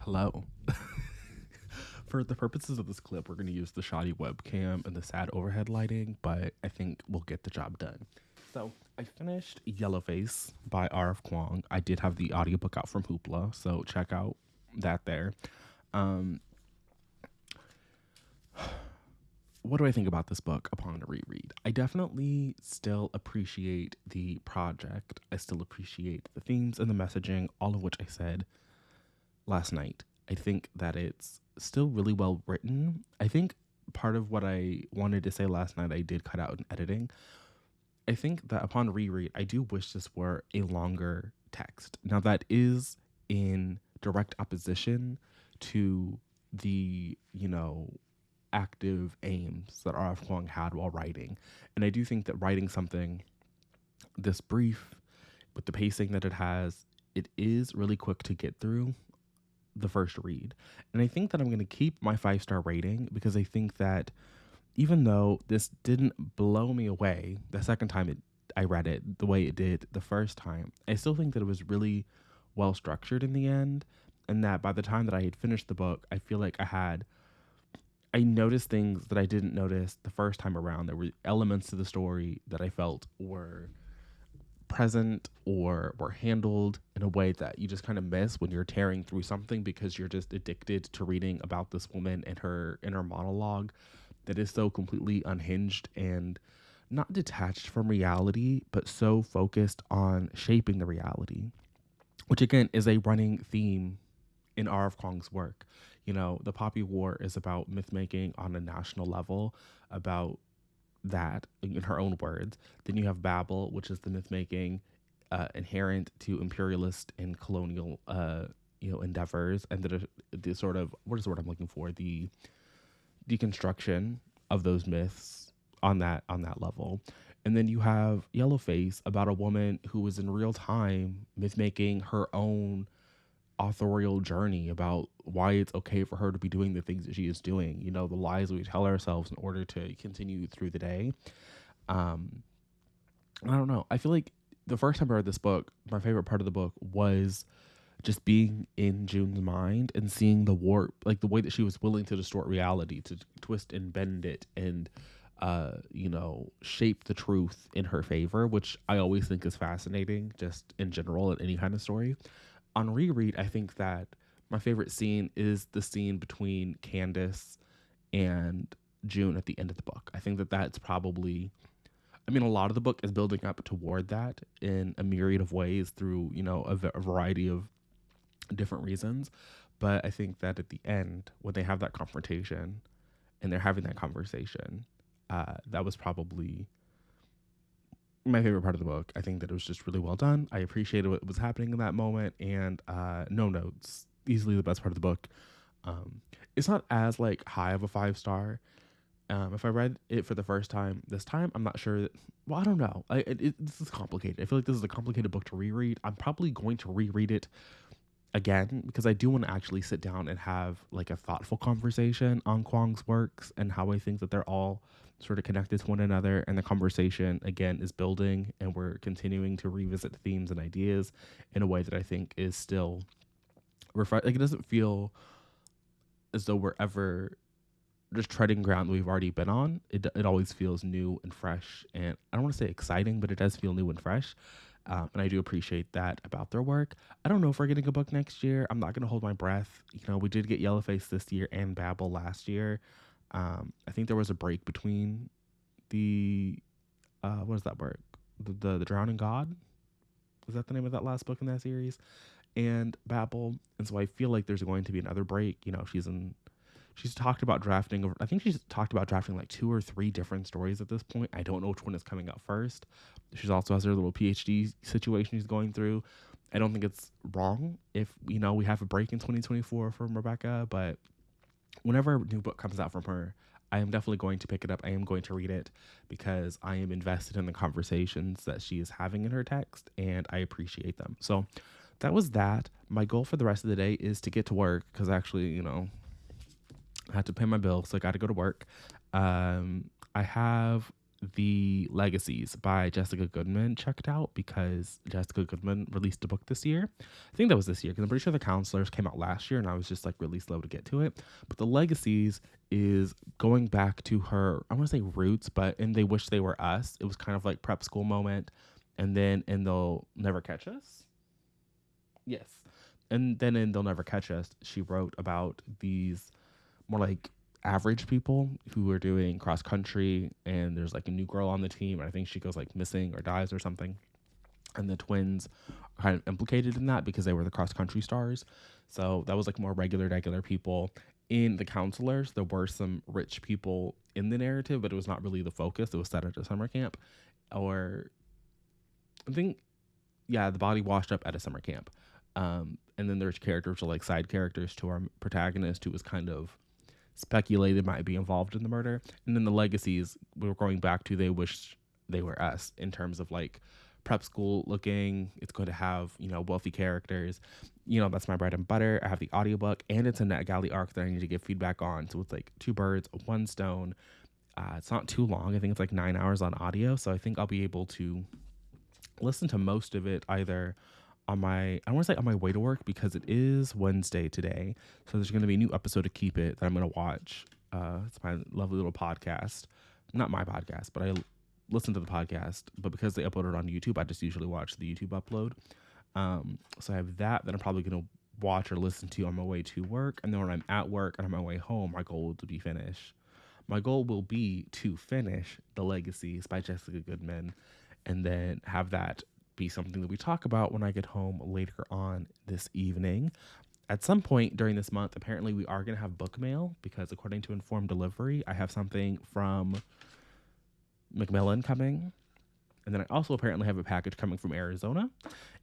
Hello. For the purposes of this clip, we're going to use the shoddy webcam and the sad overhead lighting, but I think we'll get the job done. So I finished Yellowface by R.F. Kuang. I did have the audiobook out from Hoopla, so check out that there. Um, what do I think about this book upon a reread? I definitely still appreciate the project. I still appreciate the themes and the messaging, all of which I said last night. I think that it's still really well written. I think part of what I wanted to say last night I did cut out in editing. I think that upon reread, I do wish this were a longer text. Now, that is in direct opposition to the, active aims that R.F. Kuang had while writing. And I do think that writing something this brief, with the pacing that it has, it is really quick to get through the first read. And I think that I'm going to keep my 5-star rating because I think that even though this didn't blow me away the second time I read it the way it did the first time, I still think that it was really well structured in the end. And that by the time that I had finished the book, I feel like I noticed things that I didn't notice the first time around. There were elements to the story that I felt were present or were handled in a way that you just kind of miss when you're tearing through something because you're just addicted to reading about this woman and her inner monologue that is so completely unhinged and not detached from reality, but so focused on shaping the reality, which again is a running theme in R.F. Kuang's work. The Poppy War is about myth making on a national level, about that in her own words. Then you have Babel, which is the myth making inherent to imperialist and colonial endeavors, and the sort of, what is the word I'm looking for, the deconstruction of those myths on that level. And then you have Yellowface, about a woman who was in real time myth making her own authorial journey about why it's okay for her to be doing the things that she is doing, the lies we tell ourselves in order to continue through the day. I don't know. I feel like the first time I read this book, my favorite part of the book was just being in June's mind and seeing the warp, like the way that she was willing to distort reality, to twist and bend it and, shape the truth in her favor, which I always think is fascinating just in general in any kind of story. On reread, I think that my favorite scene is the scene between Candace and June at the end of the book. I think that that's probably, a lot of the book is building up toward that in a myriad of ways through, a variety of different reasons. But I think that at the end, when they have that confrontation and they're having that conversation, that was probably my favorite part of the book. I think that it was just really well done. I appreciated what was happening in that moment, and no notes. Easily the best part of the book. It's not as high of a 5-star. If I read it for the first time this time, I'm not sure. Well, I don't know. This is complicated. I feel like this is a complicated book to reread. I'm probably going to reread it again because I do want to actually sit down and have a thoughtful conversation on Kwang's works and how I think that they're all sort of connected to one another, and the conversation again is building and we're continuing to revisit themes and ideas in a way that I think is still it doesn't feel as though we're ever just treading ground that we've already been on. It always feels new and fresh, and I don't want to say exciting, but it does feel new and fresh. And I do appreciate that about their work. I don't know if we're getting a book next year. I'm not going to hold my breath. We did get Yellowface this year and Babel last year. I think there was a break between the, what is that word? The Drowning God? Is that the name of that last book in that series? And Babel. And so I feel like there's going to be another break. She's talked about drafting. I think she's talked about drafting 2 or 3 different stories at this point. I don't know which one is coming out first. She's also has her little PhD situation she's going through. I don't think it's wrong if, we have a break in 2024 from Rebecca, but whenever a new book comes out from her, I am definitely going to pick it up. I am going to read it because I am invested in the conversations that she is having in her text, and I appreciate them. So that was that. My goal for the rest of the day is to get to work because actually, I had to pay my bills, so I got to go to work. I have The Legacies by Jessica Goodman checked out because Jessica Goodman released a book this year. I think that was this year because I'm pretty sure The Counselors came out last year and I was just like really slow to get to it. But The Legacies is going back to her, I want to say roots, but in They Wish They Were Us, it was kind of like prep school moment. And then in They'll Never Catch Us. Yes. And then in They'll Never Catch Us, she wrote about these more like average people who are doing cross country, and there's like a new girl on the team, and I think she goes like missing or dies or something, and the twins are kind of implicated in that because they were the cross country stars. So that was like more regular people. In The Counselors, there were some rich people in the narrative, but it was not really the focus. It was set at a summer camp, or I think, yeah, the body washed up at a summer camp. And then there's characters or like side characters to our protagonist who was kind of speculated might be involved in the murder. And then the Legacies, we were going back to They Wish They Were Us in terms of like prep school looking. It's going to have, wealthy characters. That's my bread and butter. I have the audiobook and it's a NetGalley arc that I need to give feedback on. So it's like two birds, one stone. It's not too long. I think it's like 9 hours on audio. So I think I'll be able to listen to most of it either on my, I want to say on my way to work because it is Wednesday today. So there's going to be a new episode to Keep It that I'm going to watch. It's my lovely little podcast. Not my podcast, but I listen to the podcast. But because they upload it on YouTube, I just usually watch the YouTube upload. So I have that I'm probably going to watch or listen to on my way to work. And then when I'm at work and on my way home, my goal will be finish. My goal will be to finish The Legacies by Jessica Goodman and then have that be something that we talk about when I get home later on this evening. At some point during this month, apparently we are going to have book mail because according to Informed Delivery, I have something from Macmillan coming. And then I also apparently have a package coming from Arizona.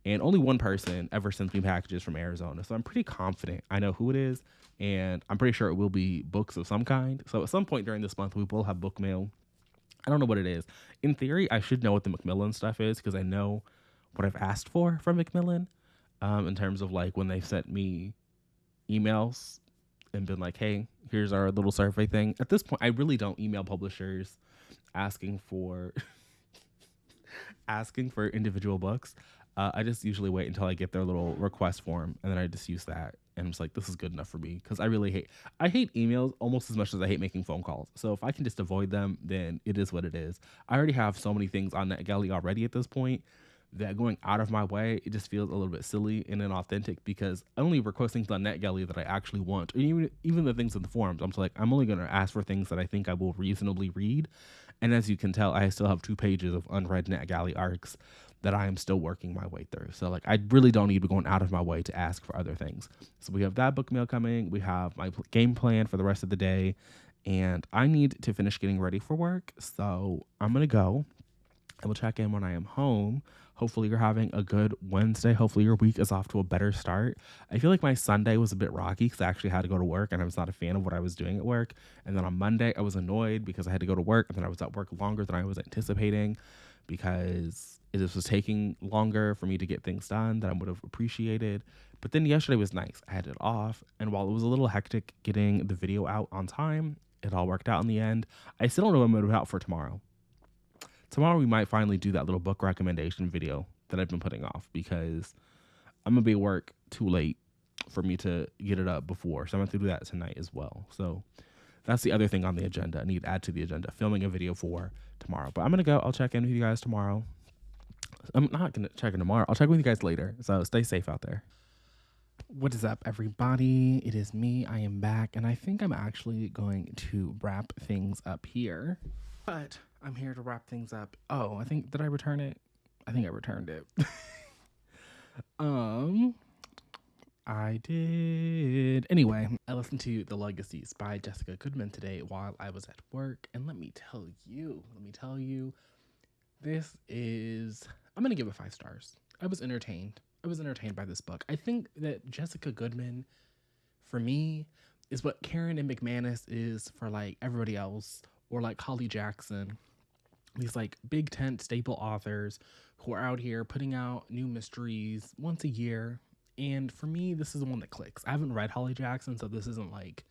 And only one person ever sends me packages from Arizona. So I'm pretty confident I know who it is. And I'm pretty sure it will be books of some kind. So at some point during this month, we will have book mail. I don't know what it is. In theory, I should know what the Macmillan stuff is because I know what I've asked for from Macmillan, in terms of like when they've sent me emails and been like, hey, here's our little survey thing. At this point, I really don't email publishers asking for individual books. I just usually wait until I get their little request form and then I just use that. And I'm just like, this is good enough for me because I hate emails almost as much as I hate making phone calls. So if I can just avoid them, then it is what it is. I already have so many things on NetGalley already at this point that going out of my way, it just feels a little bit silly and inauthentic because I only request things on NetGalley that I actually want. And even the things in the forums, I'm only going to ask for things that I think I will reasonably read. And as you can tell, I still have 2 pages of unread NetGalley arcs that I am still working my way through. So I really don't need to be going out of my way to ask for other things. So we have that book mail coming. We have my game plan for the rest of the day. And I need to finish getting ready for work. So I'm going to go. I will check in when I am home. Hopefully you're having a good Wednesday. Hopefully your week is off to a better start. I feel like my Sunday was a bit rocky because I actually had to go to work and I was not a fan of what I was doing at work. And then on Monday I was annoyed because I had to go to work and then I was at work longer than I was anticipating because it just was taking longer for me to get things done that I would have appreciated. But then yesterday was nice. I had it off. And while it was a little hectic getting the video out on time, it all worked out in the end. I still don't know what I'm going to put out for tomorrow. Tomorrow we might finally do that little book recommendation video that I've been putting off because I'm going to be at work too late for me to get it up before. So I'm going to do that tonight as well. So that's the other thing on the agenda. I need to add to the agenda, filming a video for tomorrow. But I'm going to go. I'll check in with you guys tomorrow. I'm not going to check in tomorrow. I'll check with you guys later. So stay safe out there. What is up, everybody? It is me. I am back. And I think I'm actually going to wrap things up here. But I'm here to wrap things up. Oh, did I return it? I think I returned it. I did. Anyway, I listened to The Legacies by Jessica Goodman today while I was at work. And let me tell you, I'm going to give it 5 stars. I was entertained by this book. I think that Jessica Goodman, for me, is what Karen and McManus is for like everybody else. Or like Holly Jackson, these like big tent staple authors who are out here putting out new mysteries once a year. And for me, this is the one that clicks. I haven't read Holly Jackson, so this isn't like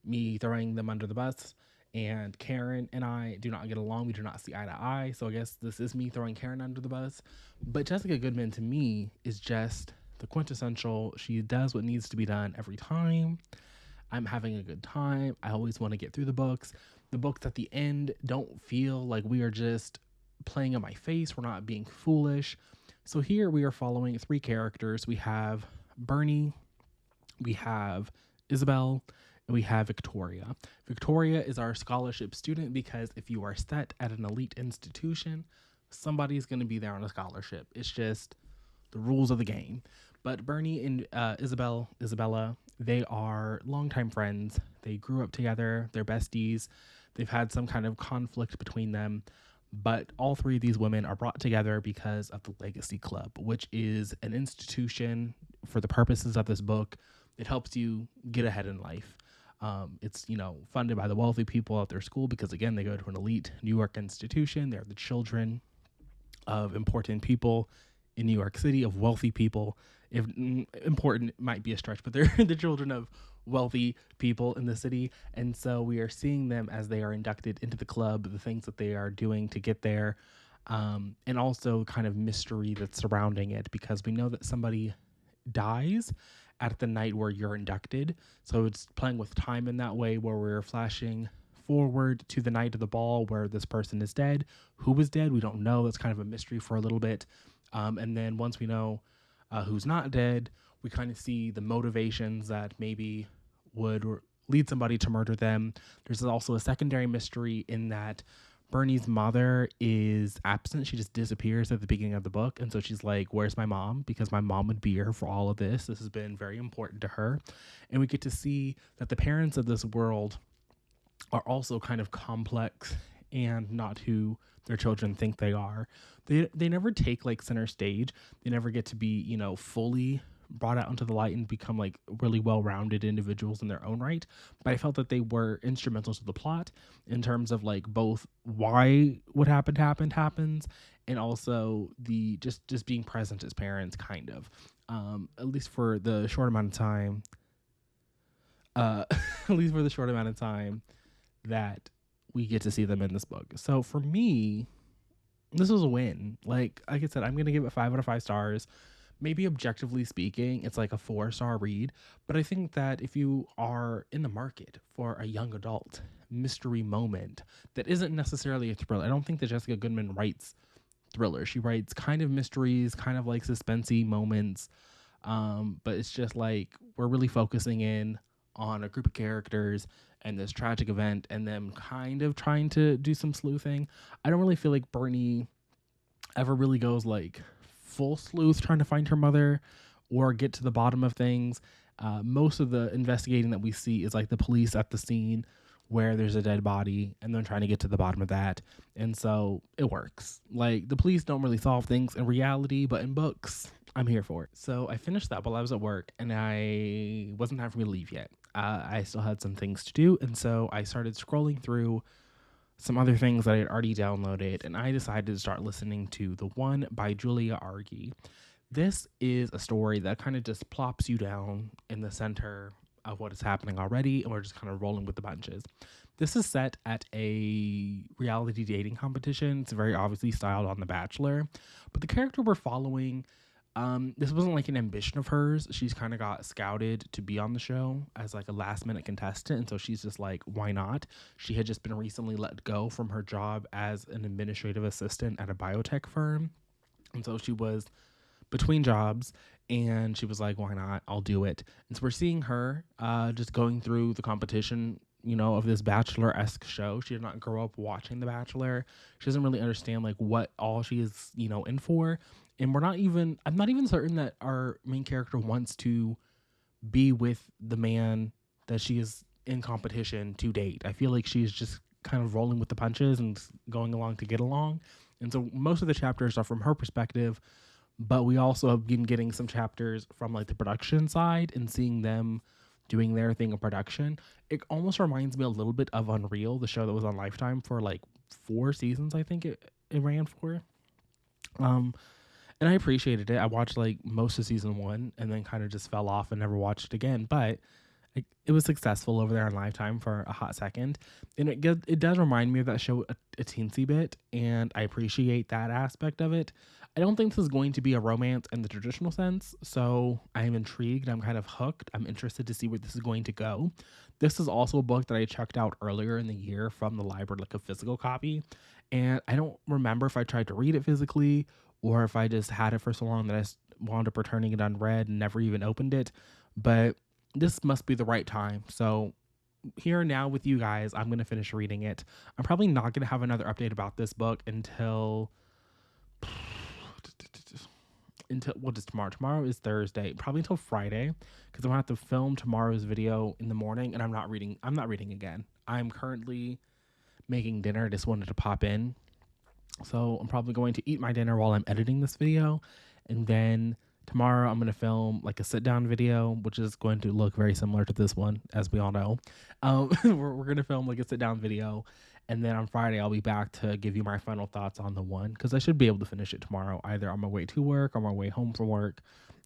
me throwing them under the bus. and Karen and I do not get along. We do not see eye to eye. So I guess this is me throwing Karen under the bus. But Jessica Goodman to me is just the quintessential. She does what needs to be done every time. I'm having a good time. I always want to get through the books. The books at the end don't feel like we are just playing in my face. We're not being foolish. So here we are following three characters. We have Bernie, we have Isabel, and we have Victoria. Victoria is our scholarship student because if you are set at an elite institution, somebody's going to be there on a scholarship. It's just the rules of the game. But Bernie and Isabella, they are longtime friends. They grew up together. They're besties. They've had some kind of conflict between them. But all three of these women are brought together because of the Legacy Club, which is an institution for the purposes of this book. It helps you get ahead in life. It's, funded by the wealthy people at their school because, again, they go to an elite New York institution. They're the children of important people in New York City, of wealthy people. If important might be a stretch, but they're the children of wealthy people in the city. And so we are seeing them as they are inducted into the club, the things that they are doing to get there, and also kind of mystery that's surrounding it, because we know that somebody dies at the night where you're inducted. So it's playing with time in that way, where we're flashing forward to the night of the ball where this person is dead. Who was dead? We don't know. That's kind of a mystery for a little bit. And then once we know who's not dead, we kind of see the motivations that maybe would lead somebody to murder them. There's also a secondary mystery in that Bernie's mother is absent. She just disappears at the beginning of the book. And so she's like, where's my mom? Because my mom would be here for all of this. This has been very important to her. And we get to see that the parents of this world are also kind of complex and not who their children think they are. They never take like center stage. They never get to be, fully brought out into the light and become like really well-rounded individuals in their own right. But I felt that they were instrumental to the plot in terms of like both why what happens, and also the just being present as parents, kind of. At least for the short amount of time. At least for the short amount of time that we get to see them in this book. So for me, this was a win. Like I said, I'm going to give it 5 out of 5 stars. Maybe objectively speaking, it's like a 4-star read. But I think that if you are in the market for a young adult mystery moment that isn't necessarily a thriller, I don't think that Jessica Goodman writes thrillers. She writes kind of mysteries, kind of like suspensey moments. But it's just like we're really focusing in on a group of characters and this tragic event and them kind of trying to do some sleuthing. I don't really feel like Bernie ever really goes like full sleuth trying to find her mother or get to the bottom of things. Most of the investigating that we see is like the police at the scene where there's a dead body and then trying to get to the bottom of that. And so it works. Like the police don't really solve things in reality, but in books, I'm here for it. So I finished that while I was at work, and I wasn't time for me to leave yet. I still had some things to do, and so I started scrolling through some other things that I had already downloaded, and I decided to start listening to The One by Julia Argy. This is a story that kind of just plops you down in the center of what is happening already, and we're just kind of rolling with the punches. This is set at a reality dating competition. It's very obviously styled on The Bachelor, but the character we're following, this wasn't like an ambition of hers. She's kind of got scouted to be on the show as like a last minute contestant. And so she's just like, why not? She had just been recently let go from her job as an administrative assistant at a biotech firm. And so she was between jobs and she was like, why not? I'll do it. And so we're seeing her just going through the competition, of this Bachelor-esque show. She did not grow up watching The Bachelor. She doesn't really understand like what all she is, in for. And I'm not even certain that our main character wants to be with the man that she is in competition to date. I feel like she's just kind of rolling with the punches and going along to get along. And so most of the chapters are from her perspective, but we also have been getting some chapters from like the production side and seeing them doing their thing in production. It almost reminds me a little bit of Unreal, the show that was on Lifetime for like 4 seasons, I think it ran for. And I appreciated it. I watched like most of season 1 and then kind of just fell off and never watched it again. But like it was successful over there on Lifetime for a hot second, and it does remind me of that show a teensy bit, and I appreciate that aspect of it. I don't think this is going to be a romance in the traditional sense, so I am intrigued. I'm kind of hooked. I'm interested to see where this is going to go. This is also a book that I checked out earlier in the year from the library, like a physical copy, and I don't remember if I tried to read it physically or if I just had it for so long that wound up returning it unread and never even opened it. But this must be the right time. So here now with you guys, I'm going to finish reading it. I'm probably not going to have another update about this book until what is tomorrow? Tomorrow is Thursday. Probably until Friday, because I'm gonna have to film tomorrow's video in the morning, and I'm not reading. I'm not reading again. I'm currently making dinner. I just wanted to pop in, so I'm probably going to eat my dinner while I'm editing this video, and then tomorrow I'm gonna film like a sit down video, which is going to look very similar to this one, as we all know. We're gonna film like a sit down video, and then on Friday, I'll be back to give you my final thoughts on the one, because I should be able to finish it tomorrow, either on my way to work or on my way home from work.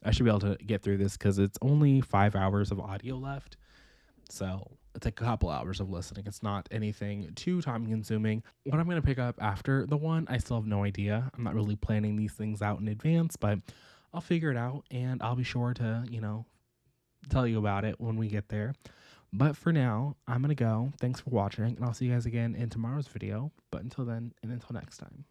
I should be able to get through this because it's only 5 hours of audio left. So it's like a couple hours of listening. It's not anything too time consuming. What I'm going to pick up after the one, I still have no idea. I'm not really planning these things out in advance, but I'll figure it out and I'll be sure to, tell you about it when we get there. But for now, I'm going to go. Thanks for watching, and I'll see you guys again in tomorrow's video. But until then, and until next time.